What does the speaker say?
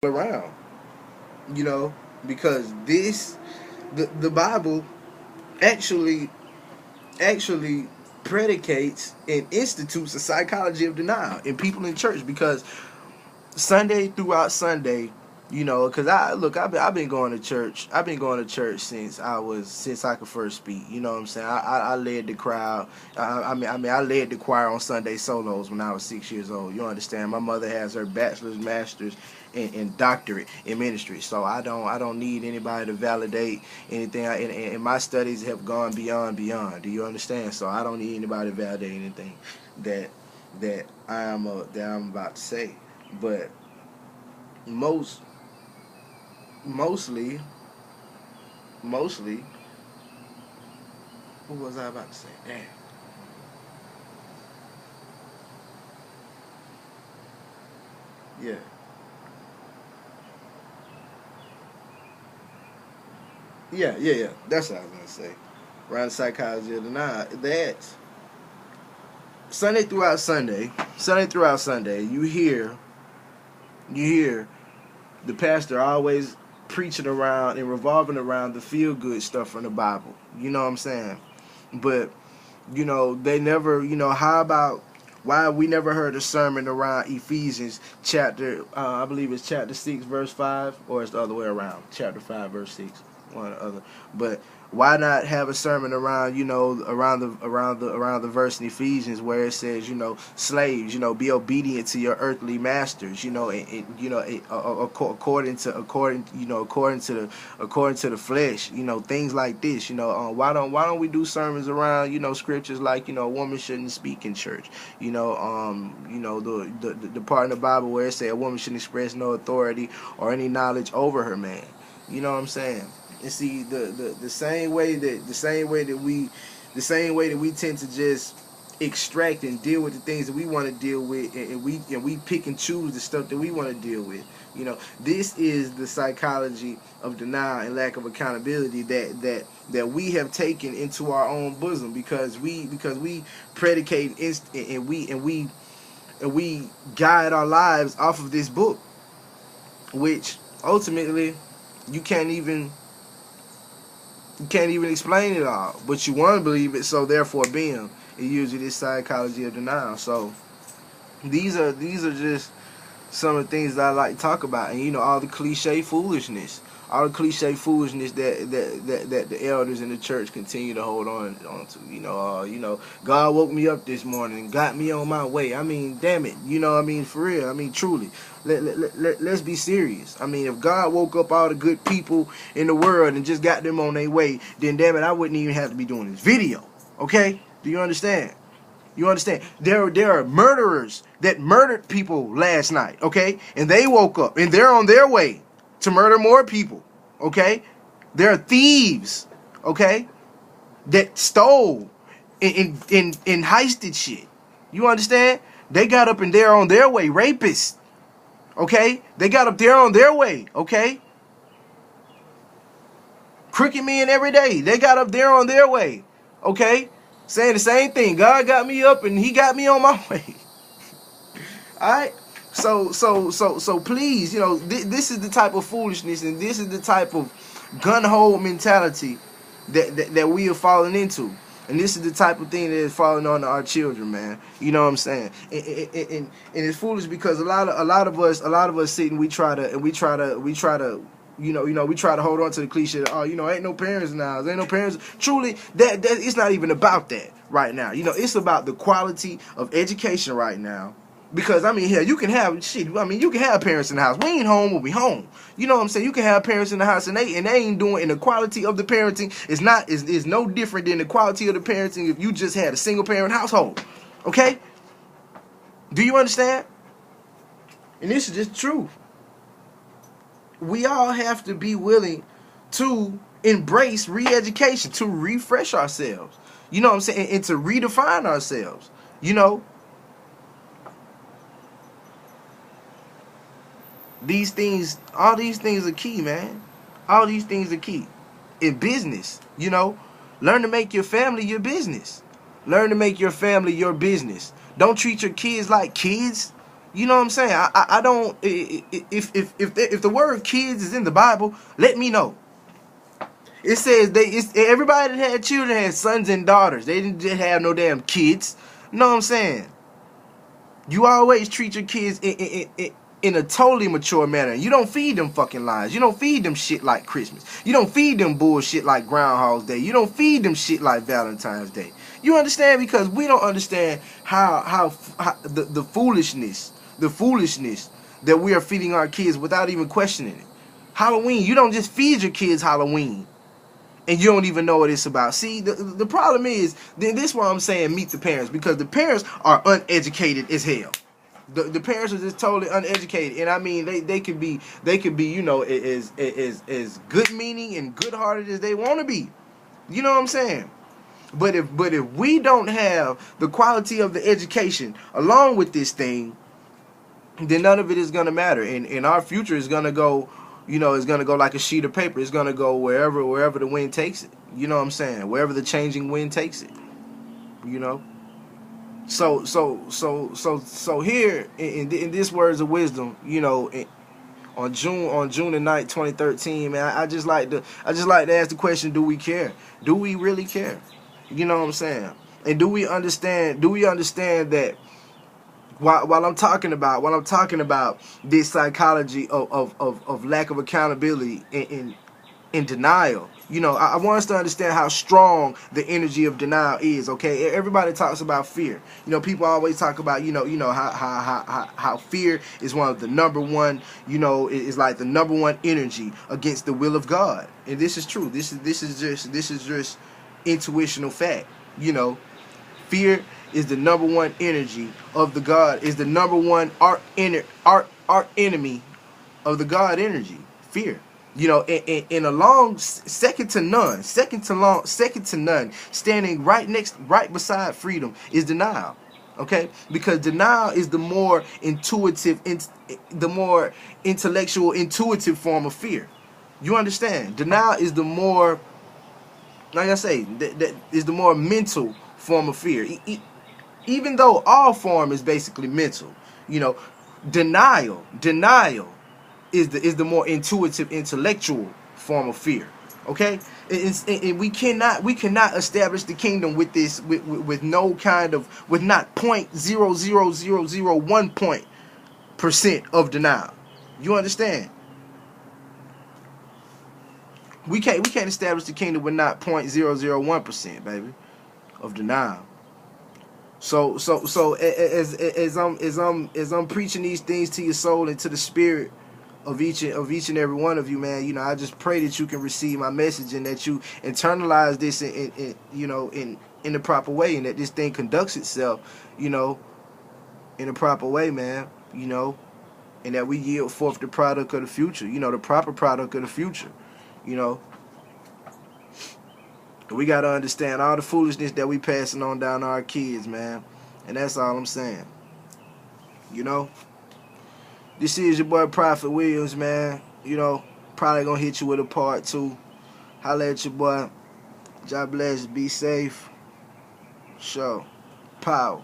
around, you know, because the Bible actually actually predicates and institutes a psychology of denial in people in church because Sunday throughout Sunday, you know, because I've been going to church. I've been going to church since I could first speak. You know what I'm saying? I led the crowd. I led the choir on Sunday solos when I was 6 years old. You understand? My mother has her bachelor's, master's, and doctorate in ministry, so I don't need anybody to validate anything. And my studies have gone beyond. Do you understand? So I don't need anybody to validate anything that that I'm about to say. But most mostly mostly what was I about to say? Damn. Yeah. Yeah. That's what I was gonna say. Around the psychology of the nine. That Sunday throughout Sunday, you hear the pastor always preaching around and revolving around the feel good stuff from the Bible. You know what I'm saying? But they never, how about why we never heard a sermon around Ephesians chapter, I believe it's chapter 6 verse 5, or it's the other way around, chapter 5 verse 6, one or the other. But why not have a sermon around, around the verse in Ephesians where it says, slaves, be obedient to your earthly masters, according to the flesh, things like this. Why don't we do sermons around, scriptures like, a woman shouldn't speak in church, the part in the Bible where it says a woman shouldn't express no authority or any knowledge over her man. You know what I'm saying? And see, the same way that we tend to just extract and deal with the things that we want to deal with, and we pick and choose the stuff that we want to deal with. This is the psychology of denial and lack of accountability that we have taken into our own bosom because we predicate and we guide our lives off of this book, which ultimately you can't even explain it all, but you want to believe it, so therefore, being it usually this psychology of denial. So these are just some of the things that I like to talk about, and all the cliche foolishness that the elders in the church continue to hold on to. God woke me up this morning and got me on my way. I mean, damn it, for real. I mean, truly. Let's be serious. I mean, if God woke up all the good people in the world and just got them on their way, then damn it, I wouldn't even have to be doing this video. Okay? Do you understand? You understand? There are murderers that murdered people last night, okay? And they woke up and they're on their way to murder more people, okay? There are thieves, okay, that stole and heisted shit. You understand? They got up and they're on their way. Rapists, okay? They got up there on their way, okay? Crooked men every day. They got up there on their way, okay? Saying the same thing. God got me up and he got me on my way. All right? So please, this is the type of foolishness and this is the type of gun-ho mentality that we are falling into. And this is the type of thing that is falling on our children, man. You know what I'm saying? And it's foolish because a lot of us sit and we try to we try to hold on to the cliche. Oh, ain't no parents now. Ain't no parents. Truly, that it's not even about that right now. It's about the quality of education right now. Because I mean, hell, you can have shit. I mean, you can have parents in the house. We ain't home when we home. You know what I'm saying? You can have parents in the house, and they ain't doing. And the quality of the parenting is no different than the quality of the parenting if you just had a single parent household. Okay? Do you understand? And this is just the truth. We all have to be willing to embrace re-education, to refresh ourselves. You know what I'm saying? And to redefine ourselves. All these things are key, man. All these things are key. In business, learn to make your family your business. Learn to make your family your business. Don't treat your kids like kids. You know what I'm saying? I don't. If the word kids is in the Bible, let me know. It says everybody that had children had sons and daughters. They didn't just have no damn kids. You know what I'm saying? You always treat your kids in a totally mature manner. You don't feed them fucking lies. You don't feed them shit like Christmas. You don't feed them bullshit like Groundhog's Day. You don't feed them shit like Valentine's Day. You understand? Because we don't understand how the foolishness that we are feeding our kids without even questioning it. Halloween, you don't just feed your kids Halloween and you don't even know what it's about. See, the problem is, then this is why I'm saying meet the parents, because the parents are uneducated as hell. The parents are just totally uneducated, and I mean they could be you know as good meaning and good hearted as they want to be. You know what I'm saying? But if we don't have the quality of the education along with this thing, then none of it is gonna matter, and our future is gonna go. You know, it's gonna go like a sheet of paper. It's gonna go wherever the wind takes it. You know what I'm saying? Wherever the changing wind takes it. You know. So here in this Words of Wisdom, you know, on June the 9th, 2013, man, I just like to ask the question: do we care? Do we really care? You know what I'm saying? And do we understand that? While I'm talking about this psychology of lack of accountability in denial, you know, I want us to understand how strong the energy of denial is. Okay, everybody talks about fear. You know, people always talk about you know how fear is one of the number one. You know, is like the number one energy against the will of God, and this is true. This is just intuitional fact. You know, fear is the number one energy of the God, is the number one art enemy of the God energy. Fear. You know, in a long second to none, standing right beside freedom is denial. Okay, because denial is the more intuitive, the more intellectual, intuitive form of fear. You understand? Denial is the more, like I say, that is the more mental form of fear. Even though all form is basically mental, you know, denial is the more intuitive, intellectual form of fear. Okay, and we cannot establish the kingdom with this with no kind of with not 0.00001% of denial. You understand? We can't establish the kingdom with not 0.001%, baby, of denial. So as I'm preaching these things to your soul and to the spirit of each and every one of you, man, you know, I just pray that you can receive my message and that you internalize this in you know in the proper way, and that this thing conducts itself, you know, in a proper way, man, you know, and that we yield forth the product of the future, you know, the proper product of the future, you know. We got to understand all the foolishness that we passing on down to our kids, man. And that's all I'm saying. You know? This is your boy Prophet Williams, man. You know, probably going to hit you with a part 2. Holla at your boy. God bless. Be safe. Show. Power.